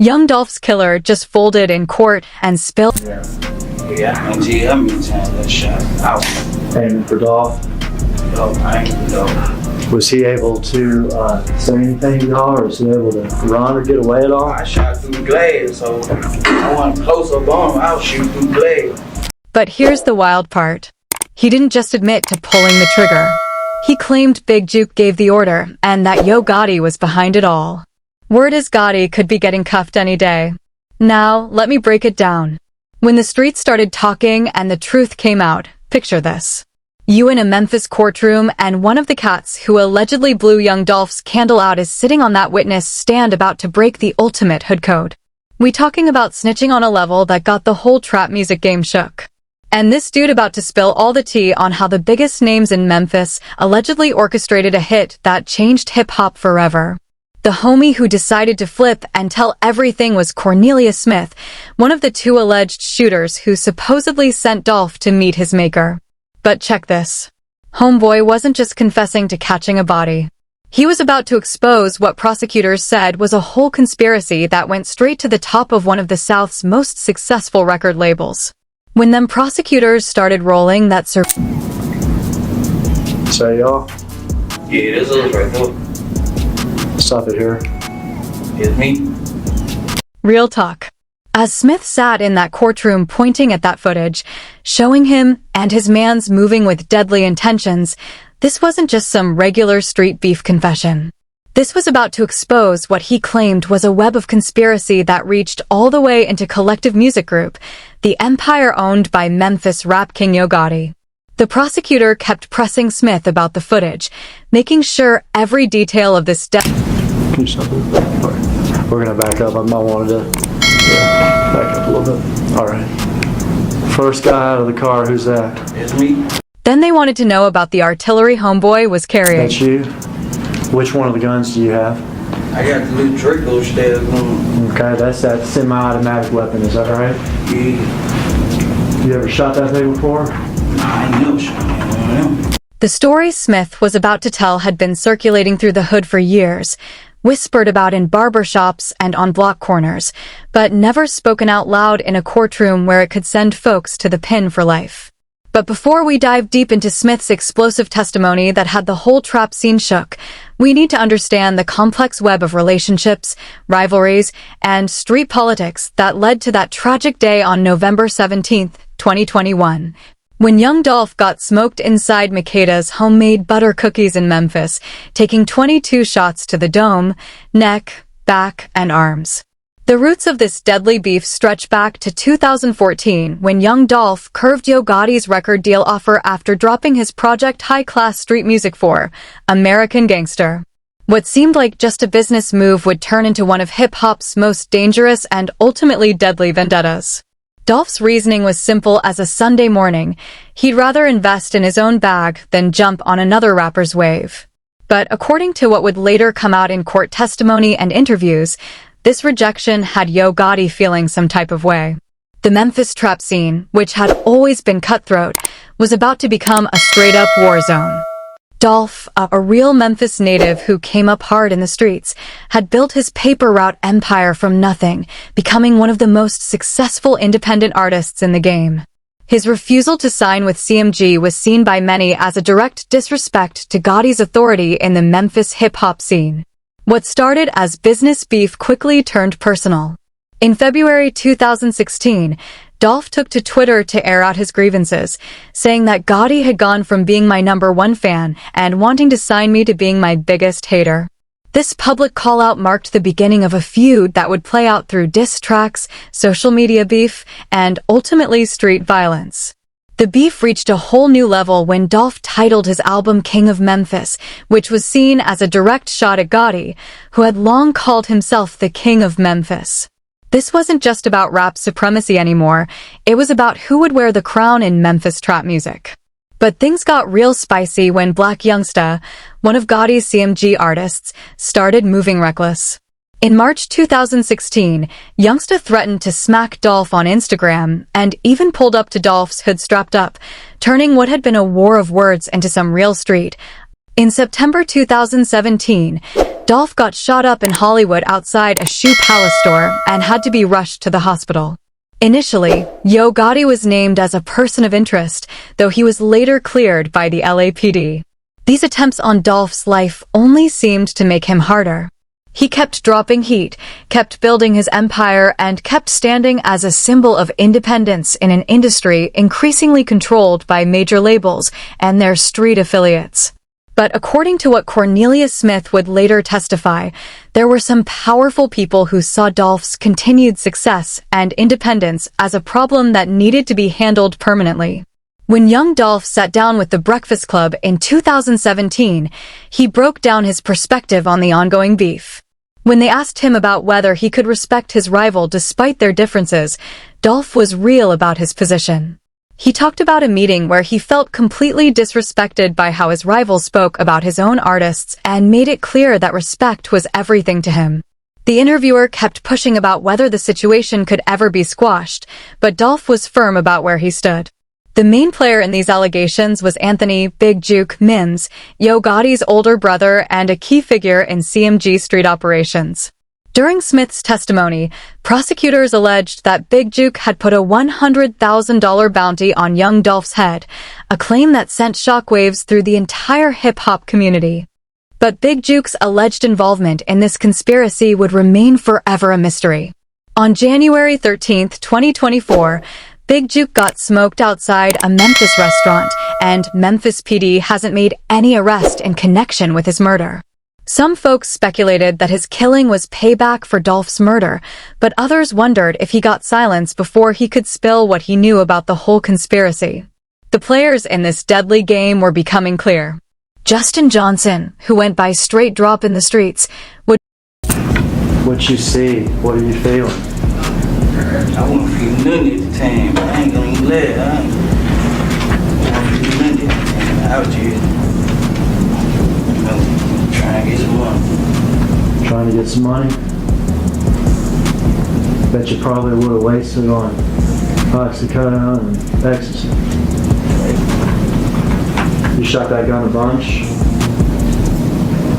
Young Dolph's killer just folded in court and spilled. Yeah, I can tell you how many times that shot out. Aiming for Dolph. No, I ain't for Dolph. Was he able to say anything to y'all, or was he able to run or get away at all? I shot through the glass, so I want close up on him. I'll shoot through the glass. But here's the wild part. He didn't just admit to pulling the trigger. He claimed Big Juke gave the order, and that Yo Gotti was behind it all. Word is Gotti could be getting cuffed any day. Now, let me break it down. When the streets started talking and the truth came out, picture this. You in a Memphis courtroom, and one of the cats who allegedly blew Young Dolph's candle out is sitting on that witness stand about to break the ultimate hood code. We talking about snitching on a level that got the whole trap music game shook. And this dude about to spill all the tea on how the biggest names in Memphis allegedly orchestrated a hit that changed hip-hop forever. The homie who decided to flip and tell everything was Cornelius Smith, one of the two alleged shooters who supposedly sent Dolph to meet his maker. But check this. Homeboy wasn't just confessing to catching a body. He was about to expose what prosecutors said was a whole conspiracy that went straight to the top of one of the South's most successful record labels. When them prosecutors started rolling that Say y'all. Yeah, this is right there. Stop it here. It's me. Real talk. As Smith sat in that courtroom pointing at that footage, showing him and his mans moving with deadly intentions, this wasn't just some regular street beef confession. This was about to expose what he claimed was a web of conspiracy that reached all the way into Collective Music Group, the empire owned by Memphis rap king Yo Gotti. The prosecutor kept pressing Smith about the footage, making sure every detail of this Can you stop it? We're gonna back up. I might wanted to back up a little bit. All right. First guy out of the car. Who's that? It's me. Then they wanted to know about the artillery homeboy was carrying. That's you. Which one of the guns do you have? I got the little Draco stab on. Okay, that's that semi-automatic weapon. Is that right? Yeah. You ever shot that thing before? I ain't never shot one of them. The story Smith was about to tell had been circulating through the hood for years, whispered about in barbershops and on block corners, but never spoken out loud in a courtroom where it could send folks to the pin for life. But before we dive deep into Smith's explosive testimony that had the whole trap scene shook, we need to understand the complex web of relationships, rivalries, and street politics that led to that tragic day on November 17, 2021. When Young Dolph got smoked inside Makeda's homemade butter cookies in Memphis, taking 22 shots to the dome, neck, back, and arms. The roots of this deadly beef stretch back to 2014 when Young Dolph curved Yo Gotti's record deal offer after dropping his project high-class street music for American Gangster. What seemed like just a business move would turn into one of hip-hop's most dangerous and ultimately deadly vendettas. Dolph's reasoning was simple as a Sunday morning. He'd rather invest in his own bag than jump on another rapper's wave. But according to what would later come out in court testimony and interviews, this rejection had Yo Gotti feeling some type of way. The Memphis trap scene, which had always been cutthroat, was about to become a straight-up war zone. Dolph, a real Memphis native who came up hard in the streets, had built his paper route empire from nothing, becoming one of the most successful independent artists in the game. His refusal to sign with CMG was seen by many as a direct disrespect to Gotti's authority in the Memphis hip-hop scene. What started as business beef quickly turned personal. In February 2016, Dolph took to Twitter to air out his grievances, saying that Gotti had gone from being my #1 fan and wanting to sign me to being my biggest hater. This public call-out marked the beginning of a feud that would play out through diss tracks, social media beef, and ultimately street violence. The beef reached a whole new level when Dolph titled his album King of Memphis, which was seen as a direct shot at Gotti, who had long called himself the King of Memphis. This wasn't just about rap supremacy anymore, it was about who would wear the crown in Memphis trap music. But things got real spicy when Black Youngsta, one of Gotti's CMG artists, started moving reckless. In March 2016, Youngsta threatened to smack Dolph on Instagram and even pulled up to Dolph's hood strapped up, turning what had been a war of words into some real street. In September 2017, Dolph got shot up in Hollywood outside a Shoe Palace store and had to be rushed to the hospital. Initially, Yo Gotti was named as a person of interest, though he was later cleared by the LAPD. These attempts on Dolph's life only seemed to make him harder. He kept dropping heat, kept building his empire, and kept standing as a symbol of independence in an industry increasingly controlled by major labels and their street affiliates. But according to what Cornelius Smith would later testify, there were some powerful people who saw Dolph's continued success and independence as a problem that needed to be handled permanently. When Young Dolph sat down with the Breakfast Club in 2017, he broke down his perspective on the ongoing beef. When they asked him about whether he could respect his rival despite their differences, Dolph was real about his position. He talked about a meeting where he felt completely disrespected by how his rival spoke about his own artists and made it clear that respect was everything to him. The interviewer kept pushing about whether the situation could ever be squashed, but Dolph was firm about where he stood. The main player in these allegations was Anthony "Big Juke" Mims, Yo Gotti's older brother and a key figure in CMG street operations. During Smith's testimony, prosecutors alleged that Big Juke had put a $100,000 bounty on Young Dolph's head, a claim that sent shockwaves through the entire hip-hop community. But Big Juke's alleged involvement in this conspiracy would remain forever a mystery. On January 13, 2024, Big Juke got smoked outside a Memphis restaurant, and Memphis PD hasn't made any arrest in connection with his murder. Some folks speculated that his killing was payback for Dolph's murder, but others wondered if he got silence before he could spill what he knew about the whole conspiracy. The players in this deadly game were becoming clear. Justin Johnson, who went by straight drop in the streets, would... What you see? What are you feeling? I won't feel nothing at the time. I ain't gonna even let it. I won't feel nothing at the time. I was just, trying to get some money. Trying to get some money? Bet you probably would have wasted on oxycodone and ecstasy. You shot that gun a bunch?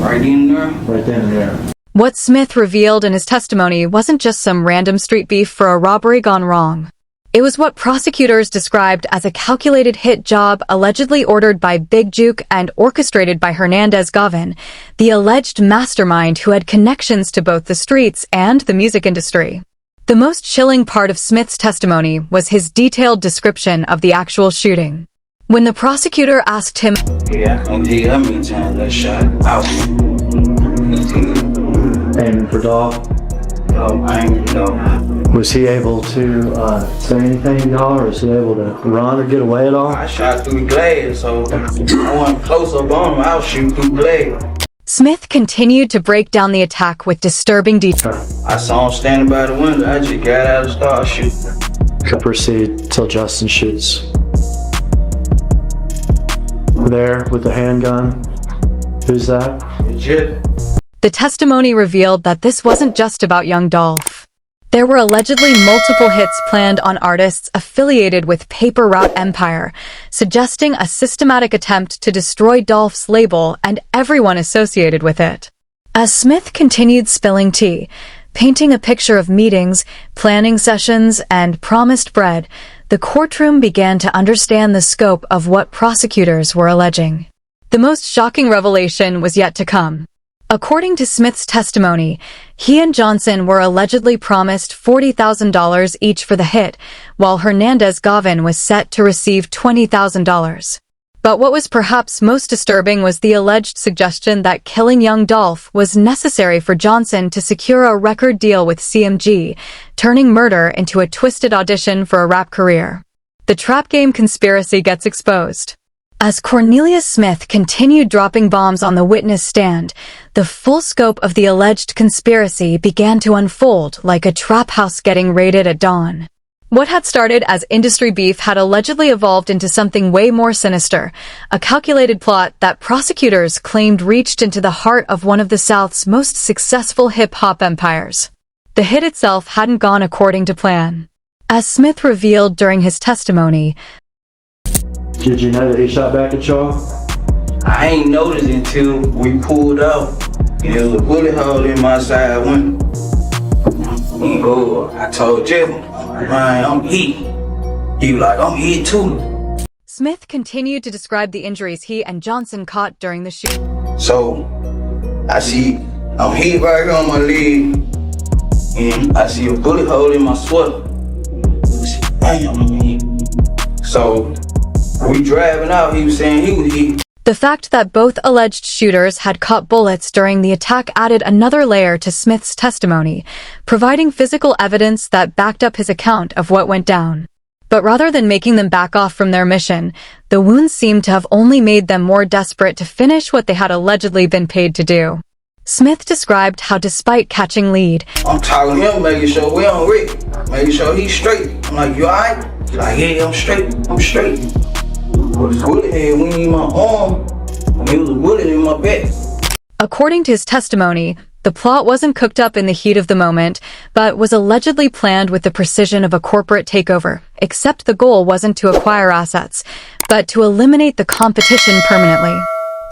Right in there? Right then and there. What Smith revealed in his testimony wasn't just some random street beef for a robbery gone wrong. It was what prosecutors described as a calculated hit job allegedly ordered by Big Juke and orchestrated by Hernandez Gavin, the alleged mastermind who had connections to both the streets and the music industry. The most chilling part of Smith's testimony was his detailed description of the actual shooting. When the prosecutor asked him, Yeah, I can tell you how many times I shot out. Aiming for Dolph? I ain't know. Was he able to say anything to y'all, or was he able to run or get away at all? I shot through the glass, so I wasn't close up on him. I'll shoot through the glass. Smith continued to break down the attack with disturbing detail. I saw him standing by the window. I just got out and started shooting. Could proceed till Justin shoots. There with the handgun. Who's that? Legit. The testimony revealed that this wasn't just about Young Dolph. There were allegedly multiple hits planned on artists affiliated with Paper Route Empire, suggesting a systematic attempt to destroy Dolph's label and everyone associated with it. As Smith continued spilling tea, painting a picture of meetings, planning sessions, and promised bread, the courtroom began to understand the scope of what prosecutors were alleging. The most shocking revelation was yet to come. According to Smith's testimony, he and Johnson were allegedly promised $40,000 each for the hit, while Hernandez Gavin was set to receive $20,000. But what was perhaps most disturbing was the alleged suggestion that killing Young Dolph was necessary for Johnson to secure a record deal with CMG, turning murder into a twisted audition for a rap career. The trap game conspiracy gets exposed. As Cornelius Smith continued dropping bombs on the witness stand, the full scope of the alleged conspiracy began to unfold like a trap house getting raided at dawn. What had started as industry beef had allegedly evolved into something way more sinister, a calculated plot that prosecutors claimed reached into the heart of one of the South's most successful hip-hop empires. The hit itself hadn't gone according to plan. As Smith revealed during his testimony, Did you know that he shot back at y'all? I ain't noticed until we pulled out. And there was a bullet hole in my side window. And I told Jeff, man, I'm hit. He was like, I'm hit too. Smith continued to describe the injuries he and Johnson caught during the shoot. So, I see, I'm hit right here on my leg, and I see a bullet hole in my sweater. Damn, I'm hit. So, we driving out, he was saying he was hit. The fact that both alleged shooters had caught bullets during the attack added another layer to Smith's testimony, providing physical evidence that backed up his account of what went down. But rather than making them back off from their mission, the wounds seemed to have only made them more desperate to finish what they had allegedly been paid to do. Smith described how despite catching lead, I'm talking to him, making sure we on Rick, making sure he's straight. I'm like, you alright? He's like, yeah, I'm straight. But the bullet head went in my arm, and it was a bullet in my back. According to his testimony, the plot wasn't cooked up in the heat of the moment, but was allegedly planned with the precision of a corporate takeover, except the goal wasn't to acquire assets, but to eliminate the competition permanently.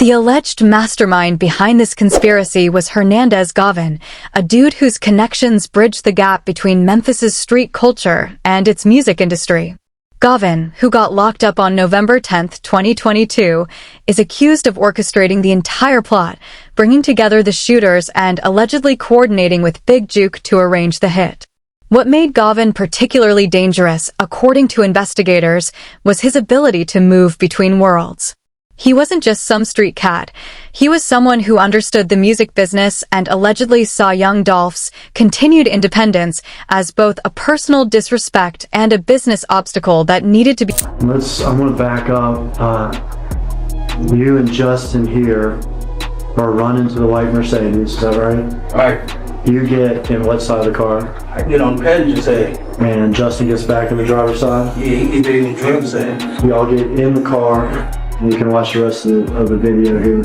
The alleged mastermind behind this conspiracy was Hernandez Gavin, a dude whose connections bridged the gap between Memphis's street culture and its music industry. Gavin, who got locked up on November 10, 2022, is accused of orchestrating the entire plot, bringing together the shooters and allegedly coordinating with Big Juke to arrange the hit. What made Gavin particularly dangerous, according to investigators, was his ability to move between worlds. He wasn't just some street cat. He was someone who understood the music business and allegedly saw Young Dolph's continued independence as both a personal disrespect and a business obstacle that needed to be... I'm going to back up. You and Justin here are running to the white Mercedes, is that right? Right. You get in what side of the car? I get on the passenger side. And Justin gets back in the driver's side? Yeah, he get in the driver's side. We all get in the car. You can watch the rest of the video here.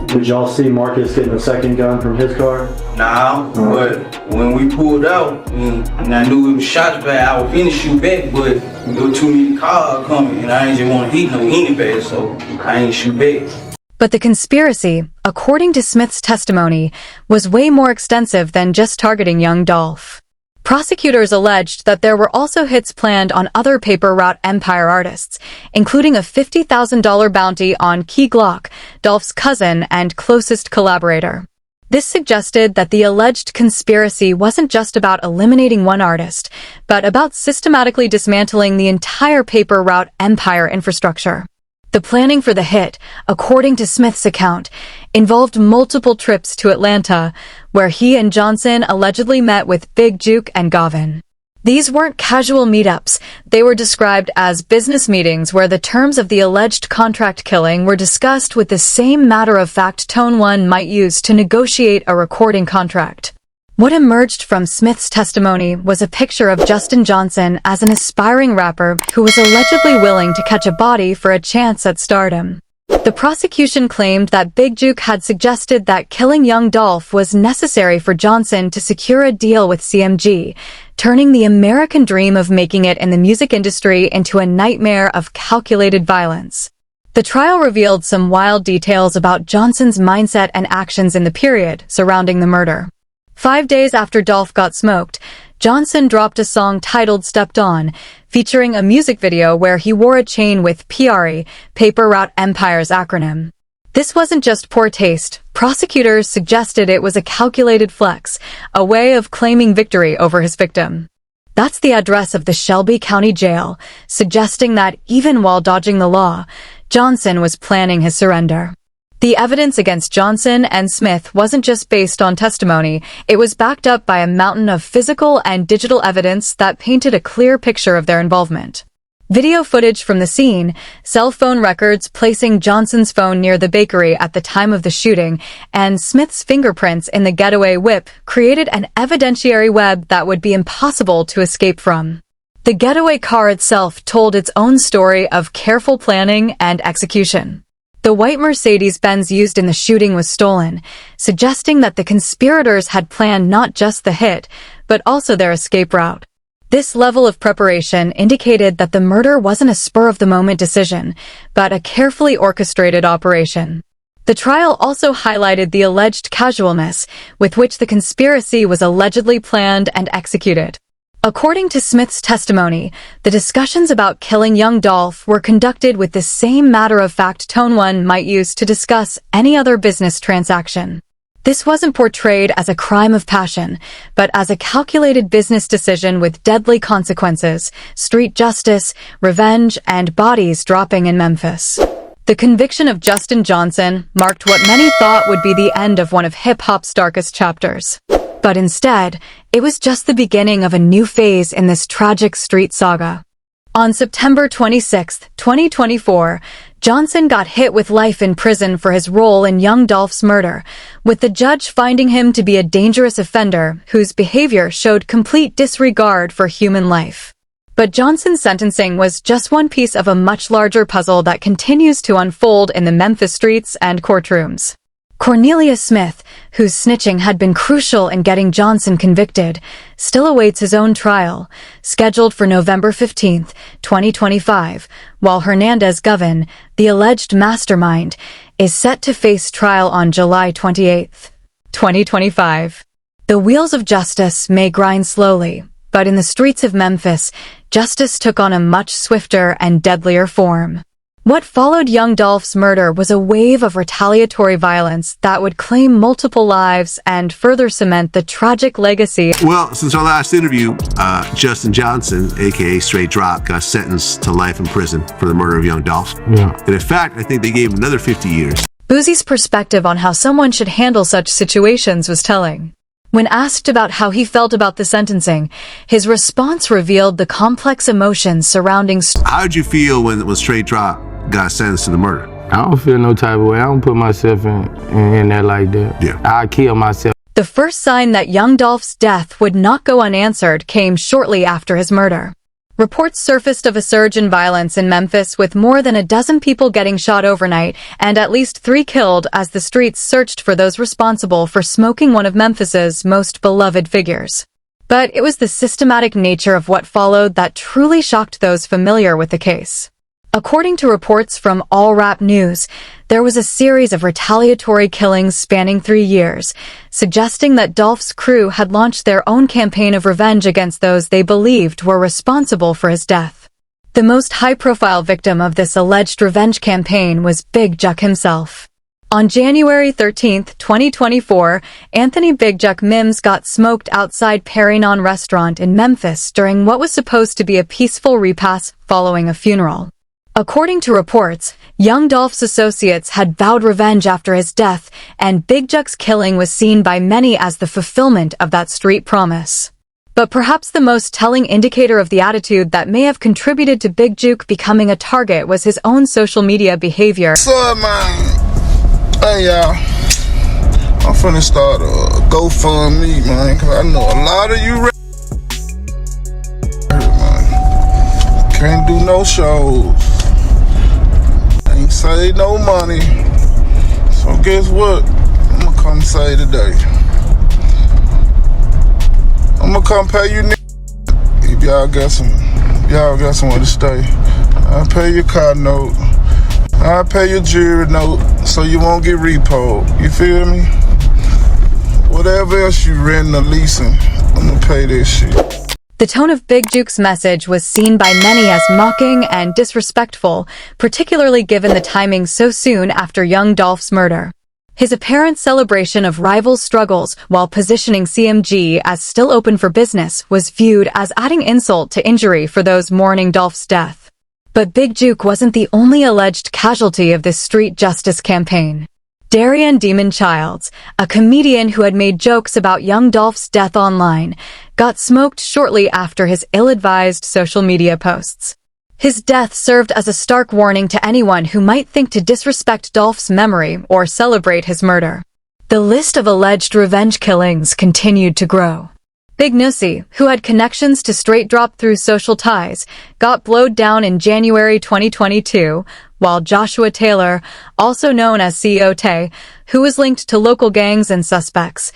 Did y'all see Marcus getting a second gun from his car? Nah, but when we pulled out and I knew it was shots back, I was finna shoot back, but there were too many cars coming and I ain't just want to hit no anybody, so I ain't shoot back. But the conspiracy, according to Smith's testimony, was way more extensive than just targeting Young Dolph. Prosecutors alleged that there were also hits planned on other Paper Route Empire artists, including a $50,000 bounty on Key Glock, Dolph's cousin and closest collaborator. This suggested that the alleged conspiracy wasn't just about eliminating one artist, but about systematically dismantling the entire Paper Route Empire infrastructure. The planning for the hit, according to Smith's account, involved multiple trips to Atlanta, where he and Johnson allegedly met with Big Juke and Gavin. These weren't casual meetups. They were described as business meetings where the terms of the alleged contract killing were discussed with the same matter-of-fact tone one might use to negotiate a recording contract. What emerged from Smith's testimony was a picture of Justin Johnson as an aspiring rapper who was allegedly willing to catch a body for a chance at stardom. The prosecution claimed that Big Juke had suggested that killing Young Dolph was necessary for Johnson to secure a deal with CMG, turning the American dream of making it in the music industry into a nightmare of calculated violence. The trial revealed some wild details about Johnson's mindset and actions in the period surrounding the murder. 5 days after Dolph got smoked, Johnson dropped a song titled Stepped On, featuring a music video where he wore a chain with PRE, Paper Route Empire's acronym. This wasn't just poor taste. Prosecutors suggested it was a calculated flex, a way of claiming victory over his victim. That's the address of the Shelby County Jail, suggesting that even while dodging the law, Johnson was planning his surrender. The evidence against Johnson and Smith wasn't just based on testimony, it was backed up by a mountain of physical and digital evidence that painted a clear picture of their involvement. Video footage from the scene, cell phone records placing Johnson's phone near the bakery at the time of the shooting, and Smith's fingerprints in the getaway whip created an evidentiary web that would be impossible to escape from. The getaway car itself told its own story of careful planning and execution. The white Mercedes-Benz used in the shooting was stolen, suggesting that the conspirators had planned not just the hit, but also their escape route. This level of preparation indicated that the murder wasn't a spur-of-the-moment decision, but a carefully orchestrated operation. The trial also highlighted the alleged casualness with which the conspiracy was allegedly planned and executed. According to Smith's testimony, the discussions about killing Young Dolph were conducted with the same matter-of-fact tone one might use to discuss any other business transaction. This wasn't portrayed as a crime of passion, but as a calculated business decision with deadly consequences, street justice, revenge, and bodies dropping in Memphis. The conviction of Justin Johnson marked what many thought would be the end of one of hip-hop's darkest chapters. But instead, it was just the beginning of a new phase in this tragic street saga. On September 26, 2024, Johnson got hit with life in prison for his role in Young Dolph's murder, with the judge finding him to be a dangerous offender whose behavior showed complete disregard for human life. But Johnson's sentencing was just one piece of a much larger puzzle that continues to unfold in the Memphis streets and courtrooms. Cornelius Smith, whose snitching had been crucial in getting Johnson convicted, still awaits his own trial, scheduled for November 15, 2025, while Hernandez Govan, the alleged mastermind, is set to face trial on July 28, 2025. The wheels of justice may grind slowly, but in the streets of Memphis, justice took on a much swifter and deadlier form. What followed Young Dolph's murder was a wave of retaliatory violence that would claim multiple lives and further cement the tragic legacy. Well, since our last interview, Justin Johnson, aka Straight Drop, got sentenced to life in prison for the murder of Young Dolph. Yeah. And in fact, I think they gave him another 50 years. Boozie's perspective on how someone should handle such situations was telling. When asked about how he felt about the sentencing, his response revealed the complex emotions surrounding. How did you feel when Straight Drop got sentenced to the murder? I don't feel no type of way. I don't put myself in that like that. Yeah. I kill myself. The first sign that Young Dolph's death would not go unanswered came shortly after his murder. Reports surfaced of a surge in violence in Memphis, with more than a dozen people getting shot overnight and at least 3 killed as the streets searched for those responsible for smoking one of Memphis's most beloved figures. But it was the systematic nature of what followed that truly shocked those familiar with the case. According to reports from All Rap News, there was a series of retaliatory killings spanning 3 years, suggesting that Dolph's crew had launched their own campaign of revenge against those they believed were responsible for his death. The most high-profile victim of this alleged revenge campaign was Big Juck himself. On January 13, 2024, Anthony Big Juck Mims got smoked outside Perry Non restaurant in Memphis during what was supposed to be a peaceful repast following a funeral. According to reports, Young Dolph's associates had vowed revenge after his death, and Big Juck's killing was seen by many as the fulfillment of that street promise. But perhaps the most telling indicator of the attitude that may have contributed to Big Juke becoming a target was his own social media behavior. What's up, man? Hey, y'all. I'm finna start a GoFundMe, man, because I know a lot of you man. Can't do no shows. Ain't save no money. So guess what? I'm gonna come say today. I'm gonna come pay you if y'all got somewhere to stay. I'll pay your car note. I'll pay your jewelry note so you won't get repoed. You feel me? Whatever else you renting or leasing, I'm gonna pay this shit. The tone of Big Juke's message was seen by many as mocking and disrespectful, particularly given the timing so soon after Young Dolph's murder. His apparent celebration of rival struggles while positioning CMG as still open for business was viewed as adding insult to injury for those mourning Dolph's death. But Big Juke wasn't the only alleged casualty of this street justice campaign. Darian Demon Childs, a comedian who had made jokes about Young Dolph's death online, got smoked shortly after his ill-advised social media posts. His death served as a stark warning to anyone who might think to disrespect Dolph's memory or celebrate his murder. The list of alleged revenge killings continued to grow. Big Nussy, who had connections to Straight Drop through social ties, got blowed down in January 2022, while Joshua Taylor, also known as CEO Tay, who was linked to local gangs and suspects,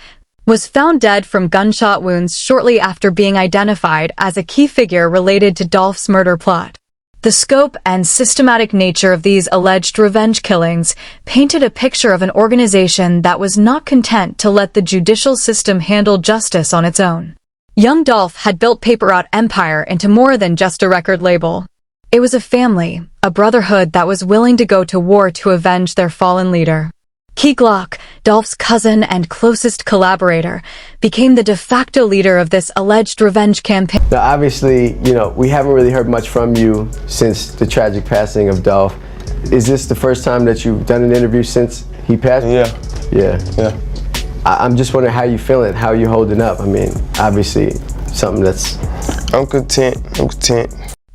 was found dead from gunshot wounds shortly after being identified as a key figure related to Dolph's murder plot. The scope and systematic nature of these alleged revenge killings painted a picture of an organization that was not content to let the judicial system handle justice on its own. Young Dolph had built Paper Route Empire into more than just a record label. It was a family, a brotherhood that was willing to go to war to avenge their fallen leader. Key Glock, Dolph's cousin and closest collaborator, became the de facto leader of this alleged revenge campaign. Now, obviously, we haven't really heard much from you since the tragic passing of Dolph. Is this the first time that you've done an interview since he passed? Yeah. I'm just wondering how you feeling, how you holding up. I mean, obviously, something that's... I'm content.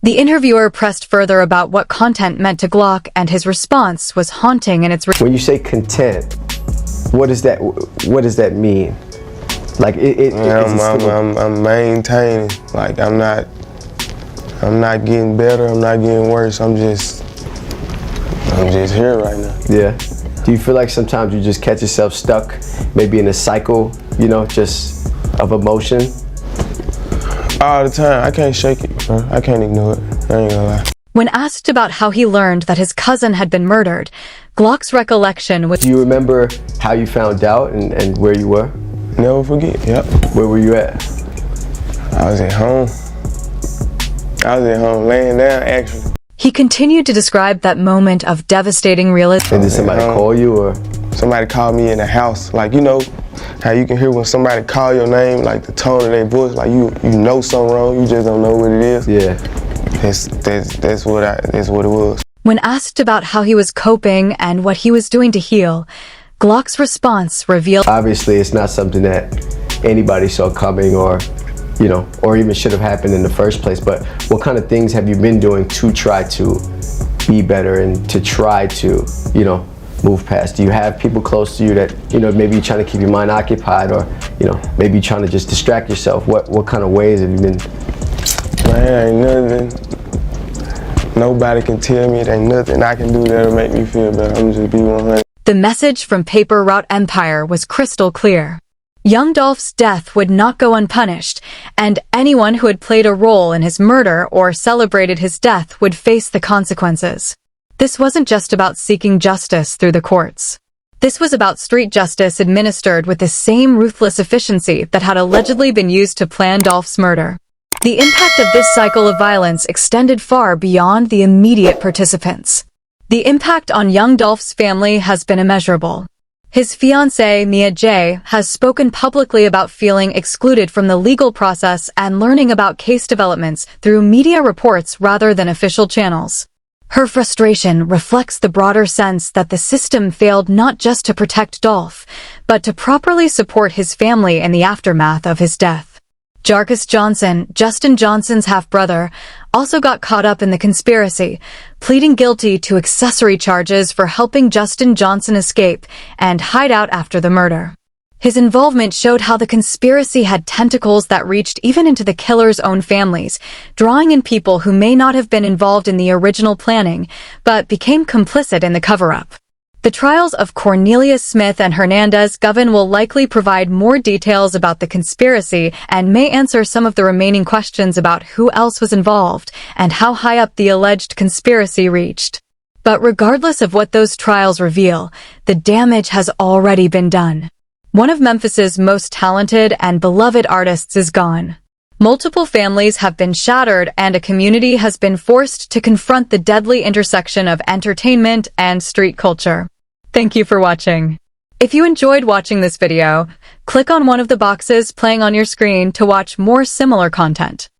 The interviewer pressed further about what content meant to Glock, and his response was haunting in its... When you say content, what does that mean? Like I'm maintaining. Like I'm not getting better. I'm not getting worse. I'm just here right now. Yeah. Do you feel like sometimes you just catch yourself stuck, maybe in a cycle, just of emotion? All the time. I can't shake it, bro. I can't ignore it. I ain't gonna lie. When asked about how he learned that his cousin had been murdered, Glock's recollection was... Do you remember how you found out and where you were? Never forget, yep. Where were you at? I was at home. Laying down, actually. He continued to describe that moment of devastating realization. And did somebody call you, or? Somebody called me in the house. Like, how you can hear when somebody call your name, like the tone of their voice, like you know something wrong, you just don't know what it is. Yeah. That's what it was. When asked about how he was coping and what he was doing to heal, Glock's response revealed... Obviously, it's not something that anybody saw coming or even should have happened in the first place, but what kind of things have you been doing to try to be better and to try to, move past? Do you have people close to you that, maybe you're trying to keep your mind occupied, or, maybe you're trying to just distract yourself? What kind of ways have you been? Man, ain't nothing. Nobody can tell me it ain't nothing I can do that'll make me feel better. I'm just be 100. The message from Paper Route Empire was crystal clear. Young Dolph's death would not go unpunished, and anyone who had played a role in his murder or celebrated his death would face the consequences. This wasn't just about seeking justice through the courts. This was about street justice administered with the same ruthless efficiency that had allegedly been used to plan Dolph's murder. The impact of this cycle of violence extended far beyond the immediate participants. The impact on Young Dolph's family has been immeasurable. His fiancée, Mia J., has spoken publicly about feeling excluded from the legal process and learning about case developments through media reports rather than official channels. Her frustration reflects the broader sense that the system failed not just to protect Dolph, but to properly support his family in the aftermath of his death. Jarkus Johnson, Justin Johnson's half-brother, also got caught up in the conspiracy, pleading guilty to accessory charges for helping Justin Johnson escape and hide out after the murder. His involvement showed how the conspiracy had tentacles that reached even into the killer's own families, drawing in people who may not have been involved in the original planning, but became complicit in the cover-up. The trials of Cornelius Smith and Hernandez Govan will likely provide more details about the conspiracy and may answer some of the remaining questions about who else was involved and how high up the alleged conspiracy reached. But regardless of what those trials reveal, the damage has already been done. One of Memphis's most talented and beloved artists is gone. Multiple families have been shattered, and a community has been forced to confront the deadly intersection of entertainment and street culture. Thank you for watching. If you enjoyed watching this video, click on one of the boxes playing on your screen to watch more similar content.